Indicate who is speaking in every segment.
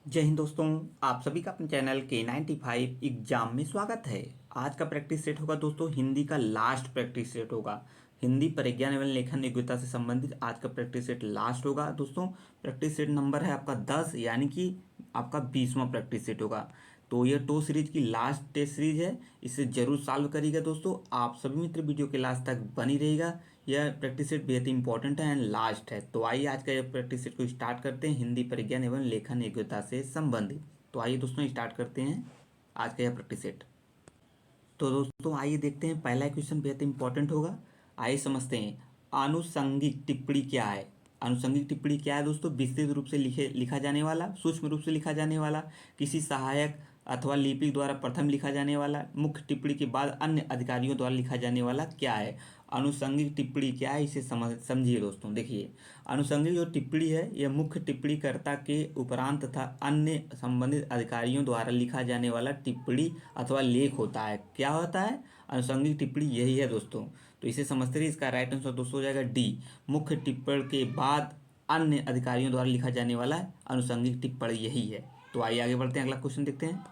Speaker 1: जय हिंद दोस्तों। आप सभी का अपने चैनल K95 एग्जाम में स्वागत है। आज का प्रैक्टिस सेट होगा दोस्तों, हिंदी का लास्ट प्रैक्टिस सेट होगा। हिंदी परिज्ञान एवं लेखन योग्यता से संबंधित आज का प्रैक्टिस सेट लास्ट होगा दोस्तों। प्रैक्टिस सेट नंबर है आपका 10, यानी कि आपका 20वां प्रैक्टिस सेट होगा। तो ये टो सीरीज की लास्ट टेस्ट सीरीज है, इसे जरूर सॉल्व करिएगा दोस्तों। आप सभी मित्र वीडियो के लास्ट तक बनी रहेगा। यह प्रैक्टिस सेट बेहद इंपॉर्टेंट है एंड लास्ट है। तो आइए आज का यह प्रैक्टिस सेट को स्टार्ट करते हैं, हिंदी परिज्ञान एवं लेखन योग्यता से संबंधित। तो आइए दोस्तों स्टार्ट करते हैं आज का यह प्रैक्टिस सेट। तो दोस्तों आइए देखते हैं, पहला क्वेश्चन बेहद इंपॉर्टेंट होगा। आइए समझते हैं, आनुषंगिक टिप्पणी क्या है। आनुषंगिक टिप्पणी क्या है दोस्तों? विस्तृत रूप से लिखा जाने वाला, सूक्ष्म रूप से लिखा जाने वाला, किसी सहायक अथवा लिपिक द्वारा प्रथम लिखा जाने वाला, मुख्य टिप्पणी के बाद अन्य अधिकारियों द्वारा लिखा जाने वाला क्या है। आनुषंगिक टिप्पणी क्या है, इसे समझिए दोस्तों। देखिए, आनुषंगिक जो टिप्पणी है यह मुख्य टिप्पणीकर्ता के उपरांत तथा अन्य संबंधित अधिकारियों द्वारा लिखा जाने वाला टिप्पणी अथवा लेख होता है। क्या होता है? आनुषंगिक टिप्पणी यही है दोस्तों। तो इसे समझते रहिए। इसका राइट आंसर दोस्तों हो जाएगा डी, मुख्य टिप्पणी के बाद अन्य अधिकारियों द्वारा लिखा जाने वाला आनुषंगिक टिप्पणी यही है। तो आइए आगे बढ़ते हैं, अगला क्वेश्चन देखते हैं।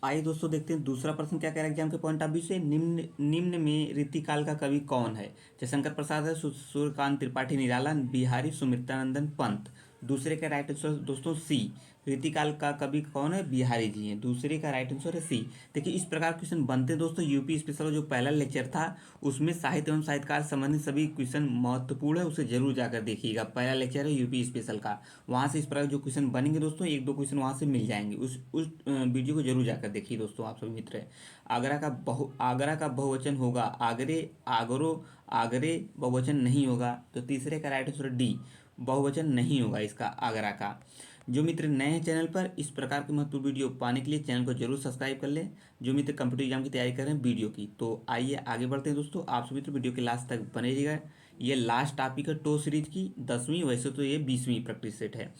Speaker 1: आइए दोस्तों देखते हैं दूसरा प्रश्न क्या कह रहा है एग्जाम के पॉइंट ऑफ व्यू से। निम्न निम्न में रीतिकाल का कवि कौन है? जयशंकर प्रसाद है, सूर्यकांत त्रिपाठी निराला, बिहारी, सुमित्रानंदन पंत। दूसरे का राइट आंसर दोस्तों सी। रीतिकाल का कवि कौन है? बिहारी जी हैं। दूसरे का राइट आंसर है सी। देखिए, इस प्रकार क्वेश्चन बनते हैं दोस्तों। यूपी स्पेशल का जो पहला लेक्चर था उसमें साहित्य एवं साहित्यकार संबंधित सभी क्वेश्चन महत्वपूर्ण है, उसे जरूर जाकर देखिएगा। पहला लेक्चर है यूपी स्पेशल का, वहाँ से इस प्रकार जो क्वेश्चन बनेंगे दोस्तों, एक दो क्वेश्चन वहाँ से मिल जाएंगे। उस वीडियो को जरूर जाकर देखिए दोस्तों आप सभी मित्र। आगरा का बहुवचन होगा आगरे, आगरो, आगरे बहुवचन नहीं होगा। तो तीसरे का राइट आंसर डी, बहुवचन नहीं होगा इसका आगरा का। जो मित्र नए हैं चैनल पर, इस प्रकार के महत्वपूर्ण वीडियो पाने के लिए चैनल को जरूर सब्सक्राइब कर लें। जो मित्र कंप्यूटर एग्जाम की तैयारी कर रहे हैं वीडियो की, तो आइए आगे बढ़ते हैं दोस्तों। आप सभी मित्र वीडियो के लास्ट तक बने रहिएगा। ये लास्ट टॉपिक है टो सीरीज की 10वीं, वैसे तो ये 20वीं प्रैक्टिस सेट है।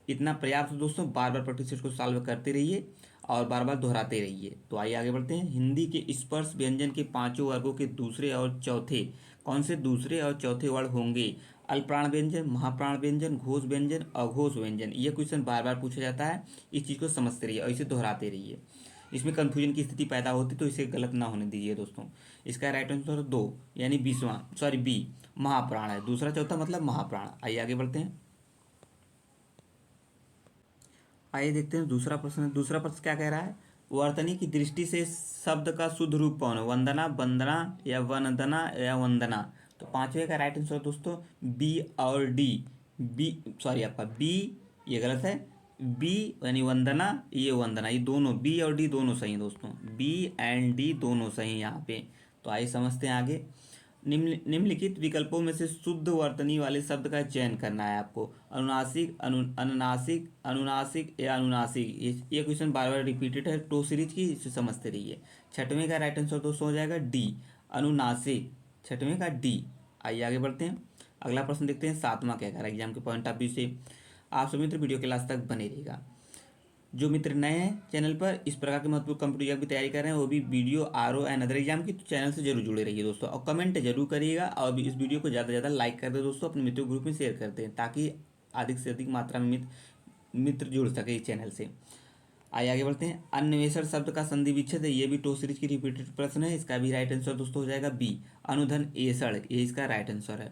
Speaker 1: इतना पर्याप्त है दोस्तों, बार बार प्रैक्टिस सेट को सॉल्व करते रहिए और बार बार दोहराते रहिए। तो आइए आगे बढ़ते हैं। हिंदी के स्पर्श व्यंजन के पांचों वर्गों के दूसरे और चौथे कौन से दूसरे और चौथे वर्ग होंगे? अल्पप्राण व्यंजन, महाप्राण व्यंजन, घोष व्यंजन, अघोष व्यंजन। ये क्वेश्चन बार बार पूछा जाता है, इस चीज़ को समझते रहिए और इसे दोहराते रहिए। इसमें कन्फ्यूजन की स्थिति पैदा होती तो इसे गलत ना होने दीजिए दोस्तों। इसका राइट आंसर दो, यानी 20वां, सॉरी बी, महाप्राण है। दूसरा चौथा मतलब महाप्राण। आइए आगे बढ़ते हैं। आइए देखते हैं दूसरा प्रश्न। दूसरा प्रश्न क्या कह रहा है? वर्तनी की दृष्टि से शब्द का शुद्ध रूप कौन है? वंदना, वंदना या वंदना या वंदना। तो पांचवे का राइट आंसर दोस्तों बी और डी। बी, सॉरी आपका बी, ये गलत है। बी यानी वंदना, ये वंदना, ये दोनों बी और डी दोनों सही हैं दोस्तों। बी एंड डी दोनों सही हैं यहाँ पे। तो आइए समझते हैं आगे। निम्नलिखित विकल्पों में से शुद्ध वर्तनी वाले शब्द का चयन करना है आपको। अनुनासिक, अनुनासिक, अनुनासिक या अनुनासिक। ये क्वेश्चन बार बार रिपीटेड है टो सीरीज की, इसे समझते रहिए। छठवें का राइट आंसर दोस्तों हो जाएगा डी, अनुनासिक। छठवें का डी। आइए आगे बढ़ते हैं, अगला प्रश्न देखते हैं। सातवां क्या कह रहा है एग्जाम के पॉइंट ऑफ व्यू से। आप सभी मित्र वीडियो के लास्ट तक बने रहिएगा। जो मित्र नए हैं चैनल पर, इस प्रकार के महत्वपूर्ण कंप्यूटर एग्जाम की तैयारी कर रहे हैं, वो भी video R O and other exam की, तो चैनल से जरूर जुड़े रहिए दोस्तों। और कमेंट जरूर करिएगा और इस वीडियो को ज़्यादा से ज़्यादा लाइक कर दे दोस्तों, अपने मित्रों ग्रुप में शेयर करते हैं, ताकि अधिक से अधिक मात्रा में मित्र जुड़ सके इस चैनल से। आइए आगे बढ़ते हैं। अन्वेषण शब्द का संधि विच्छेद है, ये भी टो सीरीज की रिपीटेड प्रश्न है। इसका भी राइट आंसर दोस्तों हो जाएगा बी, अनुधन एसड़, ये इसका राइट आंसर है।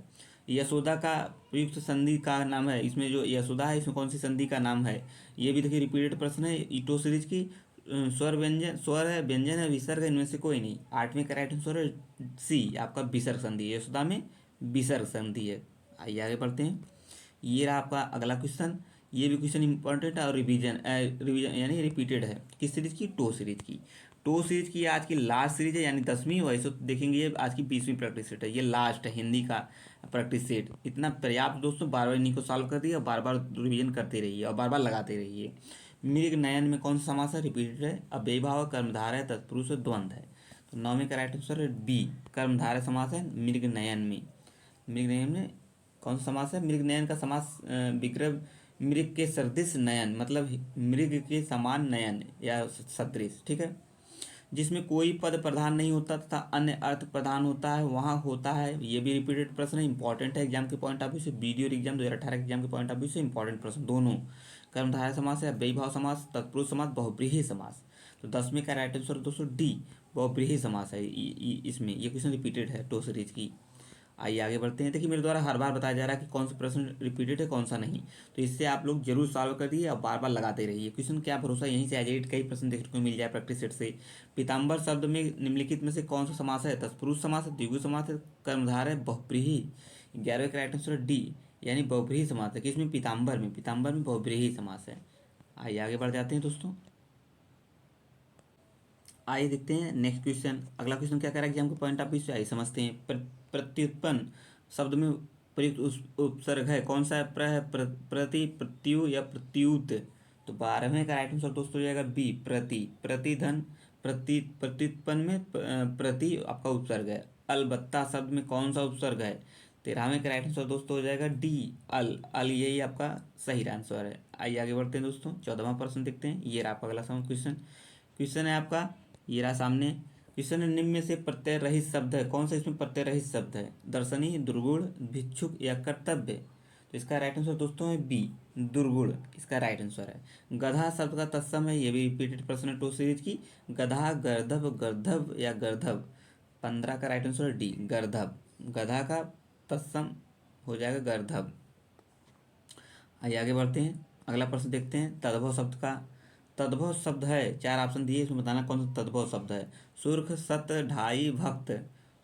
Speaker 1: यशोदा का प्रयुक्त संधि का नाम है, इसमें जो यशोदा है इसमें कौन सी संधि का नाम है? ये भी देखिए रिपीटेड प्रश्न है टो सीरीज की। स्वर व्यंजन, स्वर है, व्यंजन है, विसर्ग है, इनमें से कोई नहीं। आठवें का राइट आंसर है सी, आपका विसर्ग संधि। यशोदा में विसर्ग संधि है। आइए आगे बढ़ते हैं। ये रहा आपका अगला क्वेश्चन। ये भी क्वेश्चन इंपॉर्टेंट और रिवीजन यानी रिपीटेड है। किस सीरीज की? टो सीरीज की। टो सीरीज की आज की लास्ट सीरीज है, यानी 10वीं। वैसे तो देखेंगे ये आज की 20वीं प्रैक्टिस सेट है, ये लास्ट है हिंदी का प्रैक्टिस सेट। इतना पर्याप्त दोस्तों, बार बार इन्हीं को सॉल्व कर दिए और बार बार रिवीजन करते रहिए और बार बार लगाते रहिए। मृग नयन में कौन सा समास है? रिपीटेड है। अव्ययीभाव, कर्मधारय है, तत्पुरुष है, द्वंद्व है। तो 9वें का राइट आंसर है बी, कर्मधारय समास है मृग नयन में। मृग नयन में कौन सा समास है? मृग नयन का समास विक्रम, मृग के सदृश नयन, मतलब मृग के समान नयन या सदृश, ठीक है। जिसमें कोई पद प्रधान नहीं होता तथा अन्य अर्थ प्रधान होता है वहाँ होता है। ये भी रिपीटेड प्रश्न है, इंपॉर्टेंट है एग्जाम के पॉइंट ऑफ व्यू से, वीडियो एग्जाम 2018 एग्जाम के पॉइंट ऑफ व्यू से इंपॉर्टेंट प्रश्न दोनों। कर्मधारय समास है, व्ययभाव समास, तत्पुरुष समास, बहुव्रीहि समास। तो 10वें का राइट आंसर दोस्तों डी बहुव्रीहि समास है। इसमें ये क्वेश्चन रिपीटेड है टो सीरीज की। आइए आगे बढ़ते हैं। देखिए मेरे द्वारा हर बार बताया जा रहा है कि कौन सा प्रश्न रिपीटेड है कौन सा नहीं, तो इससे आप लोग जरूर सॉल्व कर दिए और बार बार लगाते रहिए क्वेश्चन। क्या भरोसा, यहीं से एज कई प्रश्न देखने को मिल जाए प्रैक्टिस सेट से। पीताम्बर शब्द में निम्नलिखित में से कौन सा समास है? तत्पुरुष समास है, द्विगु समास है, कर्मधारय, बहुव्रीहि। 11वें का राइट आंसर डी यानी बहुव्रीहि समास है। किसमें? पीताम्बर में। पीताम्बर में बहुव्रीहि समास है। आइए आगे बढ़ जाते हैं दोस्तों। आइए देखते हैं नेक्स्ट क्वेश्चन। अगला क्वेश्चन क्या कह रहा है एग्जाम के पॉइंट ऑफ व्यू से, आइए समझते हैं। प्रत्युत्पन्न शब्द में प्रयुक्त उपसर्ग है कौन सा है? प्र है, प्रति, प्रत्यु या प्रत्युत। तो 12वें का राइट आंसर दोस्तों हो जाएगा बी प्रति। प्रतिधन प्रत्युत्पन्न में प्रति आपका उपसर्ग है। अलबत्ता शब्द में कौन सा उपसर्ग है? 13वें का राइट आंसर दोस्तों हो जाएगा डी अल। अल यही आपका सही आंसर है। आइए आगे बढ़ते हैं दोस्तों। 14वां प्रश्न देखते हैं। ये रहा आपका अगला क्वेश्चन। क्वेश्चन है आपका, ये रहा सामने क्वेश्चन है। निम्न में से प्रत्यय रहित शब्द है कौन सा? इसमें प्रत्यय रहित शब्द है। दर्शनी, दुर्गुण, भिक्षुक या कर्तव्य। तो इसका राइट आंसर दोस्तों है बी दुर्गुण, इसका राइट आंसर है। गधा शब्द का तत्सम है, ये भी रिपीटेड प्रश्न है टू सीरीज की। गधा, गर्दभ, गर्दभ या गर्दभ। 15 का राइट आंसर है डी गर्दभ। गधा का तत्सम हो जाएगा गर्दभ। आइए आगे बढ़ते हैं। अगला प्रश्न देखते हैं। तद्भव शब्द का तद्भव शब्द है, 4 ऑप्शन दिए, इसमें बताना कौन सा तद्भव शब्द है। सुर्ख, सत, ढाई, भक्त।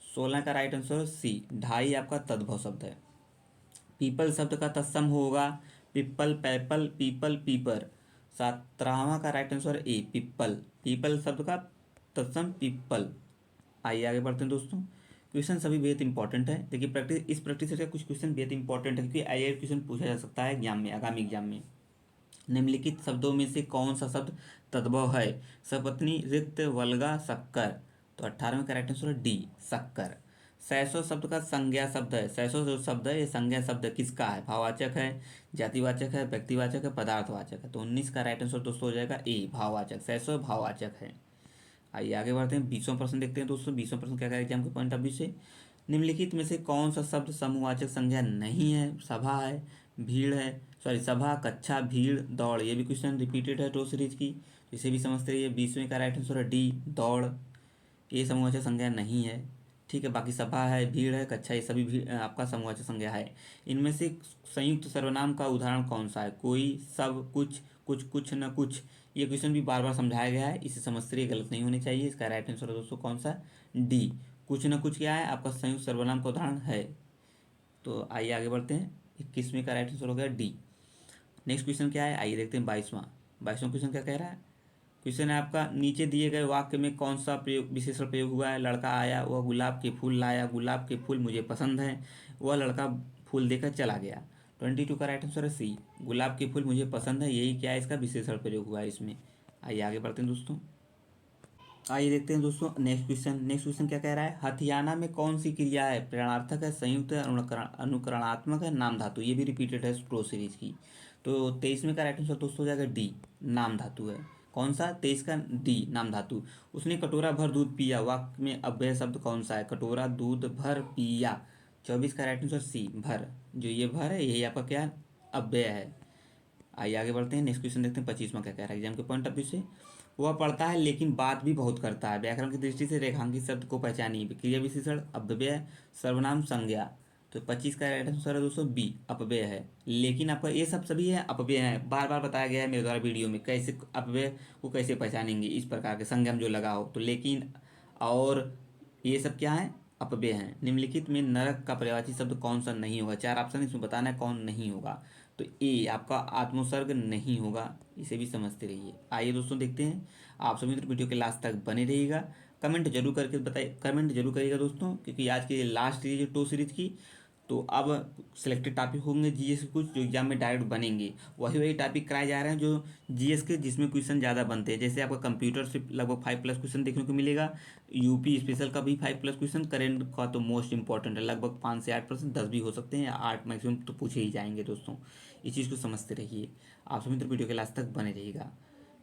Speaker 1: 16 का राइट आंसर सी ढाई आपका तद्भव शब्द है। पीपल शब्द का तत्सम होगा पिप्पल, पैपल, पीपल, पीपर। 17वां का राइट आंसर ए पिप्पल। पीपल शब्द का तत्सम पिप्पल। आइए आगे बढ़ते हैं दोस्तों। क्वेश्चन सभी बेहद इंपॉर्टेंट है। देखिए इस प्रैक्टिस से कुछ क्वेश्चन बेहद इंपॉर्टेंट है क्योंकि आई क्वेश्चन पूछा जा सकता है एग्जाम में, आगामी एग्जाम में। निम्नलिखित शब्दों में से कौन सा शब्द तद्भव है? सपत्नी, रिक्त, वल्गा, शक्कर। तो 18वें का राइट आंसर है डी शक्कर। सैसो शब्द का संज्ञा शब्द है। सैसो जो शब्द है ये संज्ञा शब्द है, किसका है? भाववाचक है, जातिवाचक है, व्यक्तिवाचक है, पदार्थवाचक है। तो 19 का राइट आंसर दोस्तों हो जाएगा ए भाववाचक। सैसो भाववाचक है। आइए आगे बढ़ते हैं। 20वां प्रश्न देखते हैं दोस्तों। 20वां प्रश्न क्या करेगा एग्जाम के पॉइंट ऑफ व्यू से। निम्नलिखित में से कौन सा शब्द समूहवाचक संज्ञा नहीं है? सभा है, भीड़ है, सॉरी सभा, कक्षा, भीड़, दौड़। ये भी क्वेश्चन रिपीटेड है टो सीरीज की, इसे भी समझते रहिए। 20वें का राइट आंसर है डी दौड़। ये समूहवाचक संज्ञा नहीं है, ठीक है। बाकी सभा है, भीड़ है, कक्षा, ये सभी भी आपका समूहवाचक संज्ञा है। इनमें से संयुक्त सर्वनाम का उदाहरण कौन सा है? कोई, सब, कुछ, कुछ, कुछ न कुछ। ये क्वेश्चन भी बार बार समझाया गया है, इसे समझते रहिए, गलत नहीं होनी चाहिए। इसका राइट आंसर है दोस्तों कौन सा? डी कुछ न कुछ क्या है आपका संयुक्त सर्वनाम का उदाहरण है। तो आइए आगे बढ़ते हैं। 21वें का राइट आंसर हो गया डी। नेक्स्ट क्वेश्चन क्या है आइए देखते हैं। 22वां क्वेश्चन क्या कह रहा है? क्वेश्चन है आपका, नीचे दिए गए वाक्य में कौन सा प्रयोग विशेषण प्रयोग हुआ है? लड़का आया, वह गुलाब के फूल लाया, गुलाब के फूल मुझे पसंद है, वह लड़का फूल देकर चला गया। 22 का राइट आंसर है सी गुलाब के फूल मुझे पसंद है, यही क्या है इसका विशेषण प्रयोग हुआ है इसमें। आइए आगे बढ़ते हैं दोस्तों। आइए देखते हैं दोस्तों नेक्स्ट क्वेश्चन। नेक्स्ट क्वेश्चन क्या कह रहा है? हथियाना में कौन सी क्रिया है? प्रेरणार्थक है, संयुक्त है, अनुकरणात्मक है, नाम धातु। ये भी रिपीटेड है प्रो सीरीज की। तो 23वें का राइट आंसर दोस्तों हो जाएगा डी नाम धातु है। कौन सा? 23 का डी नाम धातु। उसने कटोरा भर दूध पिया, वाक्य में अव्यय शब्द कौन सा है? कटोरा दूध भर पिया। 24 का राइट आंसर सी भर। जो ये भर है यही आपका क्या अव्यय है। आइए आगे बढ़ते हैं। नेक्स्ट क्वेश्चन देखते हैं। 25वां क्या कह रहा है एग्जाम के पॉइंट ऑफ व्यू से। वह पढ़ता है लेकिन बात भी बहुत करता है। व्याकरण की दृष्टि से रेखांकित शब्द को पहचानिए। क्रिया विशेषण, अपव्यय, सर्वनाम, संज्ञा। तो 25 का राइट आंसर है दोस्तों बी अपव्यय है। लेकिन आपका ये सब सभी है अपव्यय है, बार बार बताया गया है मेरे द्वारा वीडियो में कैसे अपव्यय को कैसे पहचानेंगे, इस प्रकार के संज्ञा जो लगा हो तो। लेकिन और ये सब क्या है? अपव्यय हैं। निम्नलिखित में नरक का पर्यायवाची शब्द कौन सा नहीं होगा? 4 ऑप्शन इसमें बताना है कौन नहीं होगा। तो ए आपका आत्मोसर्ग नहीं होगा, इसे भी समझते रहिए। आइए दोस्तों देखते हैं। आप सभी मित्र वीडियो के लास्ट तक बने रहिएगा। कमेंट जरूर करके बताइए, कमेंट जरूर करिएगा दोस्तों, क्योंकि आज की लास्ट सीरीज है टू सीरीज की। तो अब सिलेक्टेड टॉपिक होंगे जीएस के कुछ जो एग्जाम में डायरेक्ट बनेंगे, वही टॉपिक कराए जा रहे हैं जो जीएस के जिसमें क्वेश्चन ज़्यादा बनते हैं। जैसे आपका कंप्यूटर से लगभग 5+ क्वेश्चन देखने को मिलेगा, यूपी स्पेशल का भी 5+ क्वेश्चन, करेंट का तो मोस्ट इंपॉर्टेंट है, लगभग 5 से 8%, 10 भी हो सकते हैं या 8 मैक्सिमम तो पूछे ही जाएंगे दोस्तों। इस चीज़ को समझते रहिए। आप सभी मित्र वीडियो के लास्ट तक बने रहिएगा।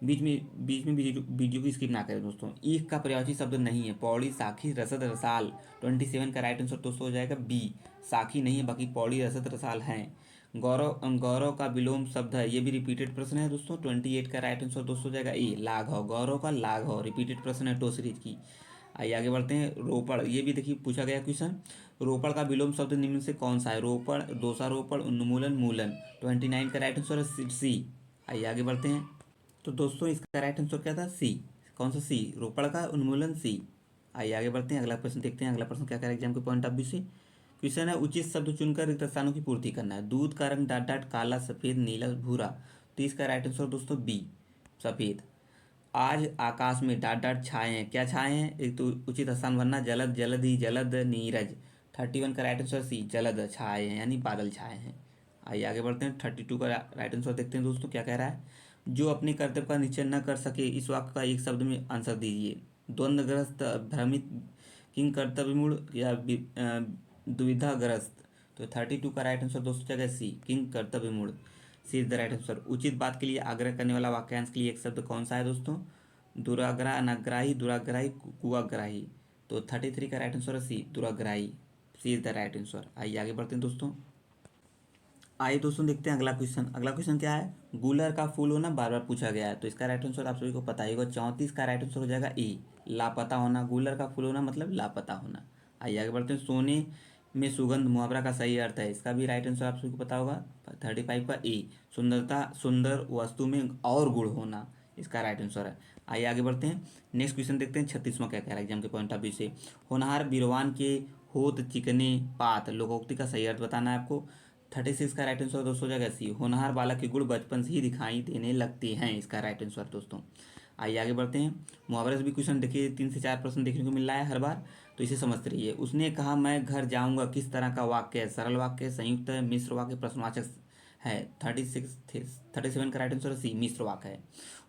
Speaker 1: बीच में वीडियो की स्किप ना करें दोस्तों। ईख का पर्यायवाची शब्द नहीं है। पौड़ी, साखी, रसद, रसाल। 27 का राइट आंसर दोस्तों हो जाएगा बी, साखी नहीं है, बाकी पौड़ी, रसद, रसाल हैं। गौरव, गौरव का विलोम शब्द है, ये भी रिपीटेड प्रश्न है दोस्तों। 28 का राइट आंसर दोस्तों हो जाएगा ए, लाघव। गौरव का लाघव रिपीटेड प्रश्न है टो सीरीज की। आइए आगे बढ़ते हैं। रोपड़, ये भी देखिए पूछा गया क्वेश्चन। रोपड़ का विलोम शब्द निम्न से कौन सा है? रोपड़, दोषारोपण, उन्मूलन, मूलन। 29 का राइट आंसर है सी। आइए आगे बढ़ते हैं। तो दोस्तों इसका राइट आंसर क्या था? सी। कौन सा? सी, रोपड़ का उन्मूलन सी। आइए आगे बढ़ते हैं, अगला प्रश्न देखते हैं। अगला प्रश्न क्या कह रहा है एग्जाम के पॉइंट ऑफ व्यू से। क्वेश्चन है उचित शब्द चुनकर रिक्त स्थानों की पूर्ति करना है। दूध का रंग डाट डाट काला, सफेद, नीला, भूरा। तो इसका राइट आंसर दोस्तों बी, सफेद। आज आकाश में डाट डाट छाए हैं, क्या छाए हैं? एक तो उचित स्थान बनना जलद, जलधि, जलद, नीरज। 31 का राइट आंसर सी, जलद छाए हैं यानी बादल छाए हैं। आइए आगे बढ़ते हैं। 32 का राइट आंसर देखते हैं दोस्तों क्या कह रहा है। जो अपने कर्तव्य का निश्चय न कर सके, इस वाक्य का एक शब्द में आंसर दीजिए। द्वंद्वग्रस्त, भ्रमित, किंग कर्तव्य मूड या दुविधाग्रस्त। तो 32 का राइट आंसर दोस्तों जगह सी, किंग कर्तव्य मूड। C is the right answer. उचित बात के लिए आग्रह करने वाला वाक्यांश के लिए एक शब्द कौन सा है दोस्तों? दुराग्रह, अनाग्राही, दुराग्राही, कुआग्राही। तो 33 का राइट आंसर है सी, दुराग्राही। सी इज द राइट आंसर। आइए आगे बढ़ते हैं दोस्तों। आइए दोस्तों देखते हैं अगला क्वेश्चन। अगला क्वेश्चन क्या है? गूलर का फूल होना बार बार पूछा गया है, तो इसका राइट आंसर आप सभी को पता ही होगा। 34 का राइट आंसर हो जाएगा ए, लापता होना। गूलर का फूल होना मतलब लापता होना। आइए आगे बढ़ते हैं। सोने में सुगंध मुहावरा का सही अर्थ है, इसका भी राइट आंसर आप सभी को पता होगा। 35 का ए, सुंदरता, सुंदर वस्तु में और गुण होना, इसका राइट आंसर है। आइए आगे बढ़ते हैं। नेक्स्ट क्वेश्चन देखते हैं 36वां क्या कह रहा है एग्जाम के पॉइंट ऑफ व्यू से। होनहार बीरवान के होत चिकने पात, लोकोक्ति का सही अर्थ बताना है आपको। 36 का राइट आंसर दोस्तों जगह सी, होनहार बालक के गुण बचपन से ही दिखाई देने लगते हैं, इसका राइट आंसर दोस्तों। आइए आगे बढ़ते हैं। मुहावरे से भी क्वेश्चन देखिए 3 से 4 प्रश्न देखने को मिल रहा है हर बार, तो इसे समझते रहिए। उसने कहा मैं घर जाऊंगा, किस तरह का वाक्य है? सरल वाक्य, संयुक्त है, मिश्र वाक्य, प्रश्नवाचक है। 37 का राइट आंसर सी, मिश्र वाक्य है।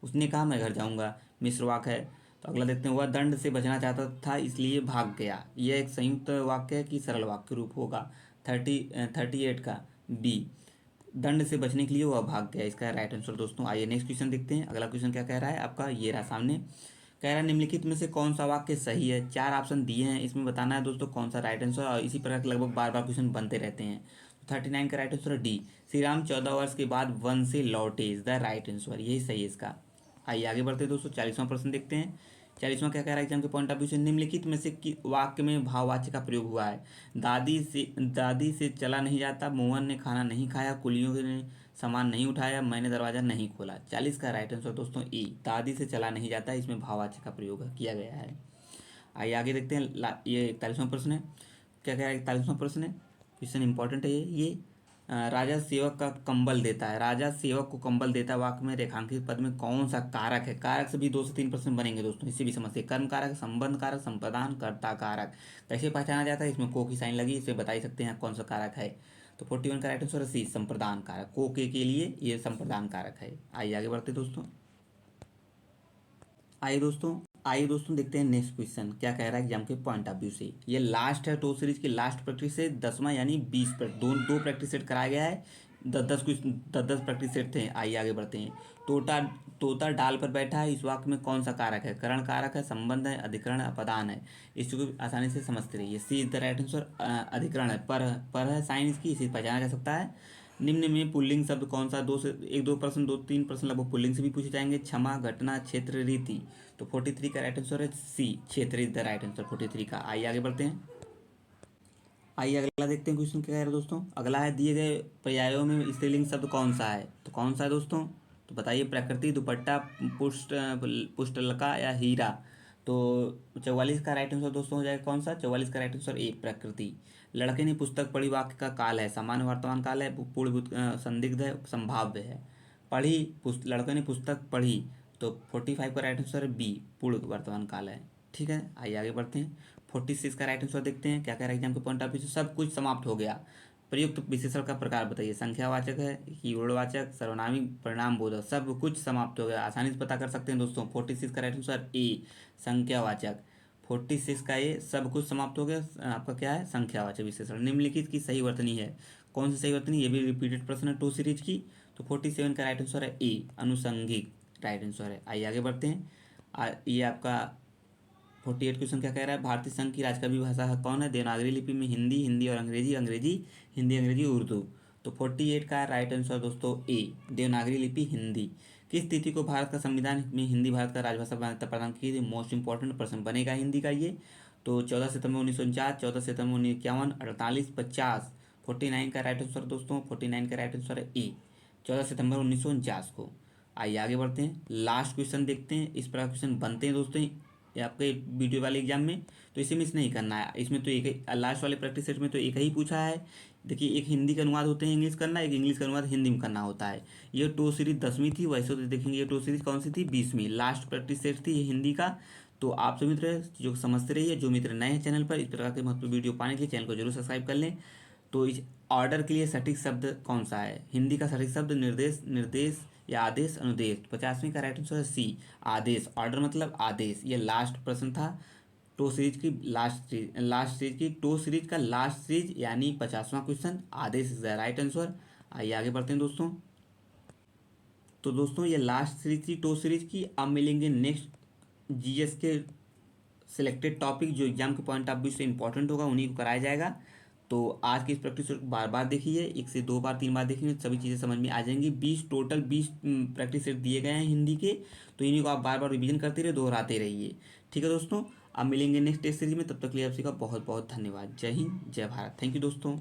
Speaker 1: उसने कहा मैं घर जाऊंगा, मिश्र वाक्य है। तो अगला देखते हैं। वह दंड से बचना चाहता था इसलिए भाग गया, यह एक संयुक्त वाक्य है कि सरल वाक्य रूप होगा? 38 का बी, दंड से बचने के लिए वह भाग गया, इसका राइट आंसर दोस्तों। आइए नेक्स्ट क्वेश्चन देखते हैं। अगला क्वेश्चन क्या कह रहा है आपका, ये रहा सामने। कह रहा है निम्नलिखित में से कौन सा वाक्य सही है? 4 ऑप्शन दिए हैं, इसमें बताना है दोस्तों कौन सा राइट आंसर। और इसी प्रकार के लगभग बार बार क्वेश्चन बनते रहते हैं। 39 का राइट आंसर है डी, श्री राम 14 वर्ष के बाद वन से लौटे, इज द राइट आंसर, यही सही है इसका। आइए आगे बढ़ते हैं दोस्तों। 40वां प्रश्न देखते हैं। 40वां क्या कह रहा है एग्जाम के पॉइंट ऑफ व्यू से। निम्नलिखित में से वाक्य में भाववाच्य का प्रयोग हुआ है। दादी से चला नहीं जाता, मोहन ने खाना नहीं खाया, कुलियों ने सामान नहीं उठाया, मैंने दरवाजा नहीं खोला। 40 का राइट आंसर दोस्तों ए, दादी से चला नहीं जाता, इसमें भाववाच्य का प्रयोग किया गया है। आइए आगे देखते हैं। ये 41वां प्रश्न है। क्या कह रहा है 41वां प्रश्न है, क्वेश्चन इंपॉर्टेंट है ये। राजा सेवक का कंबल देता है, राजा सेवक को कंबल देता है, वाक्य में रेखांकित पद में कौन सा कारक है? कारक से भी 2 से 3 प्रश्न बनेंगे दोस्तों, इसे भी समझते हैं। कर्म कारक, संबंध कारक, संप्रदान, कर्ता कारक। कैसे पहचाना जाता है? इसमें को की साइन लगी, इसे बता ही सकते हैं कौन सा कारक है। तो 41 का राइट आंसर है सी, संप्रदान कारक। को के लिए ये संप्रदान कारक है। आइए आगे बढ़ते दोस्तों। आइए दोस्तों देखते हैं नेक्स्ट क्वेश्चन क्या कह रहा है एग्जाम के पॉइंट ऑफ व्यू से। ये लास्ट है टो सीरीज की लास्ट प्रैक्टिस से 10वां यानी 20 पर दो प्रैक्टिस सेट कराया गया है। 10-10 कुछ 10-10 प्रैक्टिस सेट थे। आइए आगे बढ़ते हैं। तोता तोता डाल पर बैठा है, इस वाक्य में कौन सा कारक है? करण कारक है, संबंध है, अधिकरण है, अपदान है। इसको आसानी से समझते रहिए। सी इज द राइट आंसर, अधिकरण है, पर है साइन इसकी, इसे पहचाना जा सकता है। निम्न में पुल्लिंग शब्द कौन सा? 2 3 प्रश्न लगभग पुल्लिंग से भी पूछे जाएंगे। क्षमा, घटना, क्षेत्र, रीति। तो 43 का राइट आंसर है सी, क्षेत्र इज द राइट आंसर 43 का। आइए आगे बढ़ते हैं। आइए अगला देखते हैं क्वेश्चन क्या कह रहा है दोस्तों। अगला है दिए गए पर्यायों में स्त्रीलिंग शब्द कौन सा है? तो कौन सा है दोस्तों? तो बताइए। प्रकृति, दुपट्टा, पुष्ट पुष्टलका या हीरा। तो 44 का राइट आंसर दोस्तों हो जाएगा कौन सा? 44 का राइट आंसर ए, प्रकृति। लड़के ने पुस्तक पढ़ी, वाक्य का काल है, सामान्य वर्तमान काल है, पूर्व संदिग्ध है, संभाव्य है। लड़के ने पुस्तक पढ़ी, तो 45 का राइट आंसर है बी, पूर्व वर्तमान काल है। ठीक है, आइए आगे बढ़ते हैं। 46 का राइट आंसर देखते हैं क्या कह रहा है एग्जाम के पॉइंट ऑफ व्यू से। सब कुछ समाप्त हो गया। प्रयुक्त विशेषण का प्रकार बताइए। संख्यावाचक है, कीवर्डवाचक, सर्वनामी, परिणाम बोधक। सब कुछ समाप्त हो गया, आसानी से पता कर सकते हैं दोस्तों। 46 का राइट आंसर ए, संख्यावाचक। 46 का ए, सब कुछ समाप्त हो गया, आपका क्या है? संख्यावाचक विशेषण। निम्नलिखित की सही वर्तनी है, कौन सी सही वर्तनी? ये भी रिपीटेड प्रश्न है टू सीरीज की। तो 47 का राइट आंसर है ए, अनुसंगिक। राइट आंसर है। आइए आगे बढ़ते हैं। ये आपका 48 क्वेश्चन क्या कह रहा है, भारतीय संघ की राजकवी भाषा कौन है? देवनागरी लिपि में हिंदी, हिंदी और अंग्रेजी, अंग्रेजी हिंदी, अंग्रेजी उर्दू। तो 48 का राइट आंसर दोस्तों ए, देवनागरी लिपि हिंदी। किस तिथि को भारत का संविधान में हिंदी भारत का राजभाषा मान्यता प्रदान की थी? मोस्ट इंपॉर्टेंट प्रश्न बनेगा हिंदी का ये। तो 14 सितंबर 1949, 14 सितंबर 1951, 48, 50। 49 का राइट आंसर दोस्तों, 49 का राइट आंसर है ए, 14 सितंबर 1949 को। आइए आगे बढ़ते हैं, लास्ट क्वेश्चन देखते हैं। इस प्रकार क्वेश्चन बनते हैं दोस्तों ये आपके वीडियो वाले एग्जाम में, तो इसे मिस नहीं करना है। इसमें तो एक ही लास्ट वाले प्रैक्टिस सेट में तो एक ही पूछा है। देखिए, एक हिंदी का अनुवाद होते हैं इंग्लिश करना, एक इंग्लिश का अनुवाद हिंदी में करना होता है। ये टो सीरीज 10वीं थी, वैसे तो देखेंगे ये टो सीरीज कौन सी थी, 20वीं। लास्ट प्रैक्टिस सेट थी ये हिंदी का। तो आप सभी मित्र जो समझते रहिए, जो मित्र नए हैं चैनल पर, इस प्रकार के महत्वपूर्ण वीडियो पाने के लिए चैनल को जरूर सब्सक्राइब कर लें। तो इस ऑर्डर के लिए सटीक शब्द कौन सा है? हिंदी का सटीक शब्द निर्देश, निर्देश या आदेश, अनुदेश। 50वीं का राइट आंसर है सी, आदेश। ऑर्डर मतलब आदेश। ये लास्ट प्रश्न था टो सीरीज की, लास्ट सीरीज की, टो सीरीज का लास्ट सीरीज यानी 50वां क्वेश्चन, आदेश इज द राइट आंसर। आइए आगे बढ़ते हैं दोस्तों। तो दोस्तों ये लास्ट सीरीज थी टो सीरीज की। अब मिलेंगे नेक्स्ट जीएस के सिलेक्टेड टॉपिक जो एग्जाम के पॉइंट ऑफ व्यू से इंपॉर्टेंट होगा, उन्हीं को कराया जाएगा। तो आज की इस प्रैक्टिस बार बार देखिए, एक से दो बार, तीन बार देखेंगे, सभी चीज़ें समझ में आ जाएंगी। 20 प्रैक्टिस सेट दिए गए हैं हिंदी के, तो इन्हीं को आप बार बार रिवीजन करते रहिए, दोहराते रहिए। ठीक है दोस्तों, अब मिलेंगे नेक्स्ट टेस्ट सीरीज में, तब तक के लिए आप सभी का बहुत बहुत धन्यवाद। जय हिंद, जय भारत। थैंक यू दोस्तों।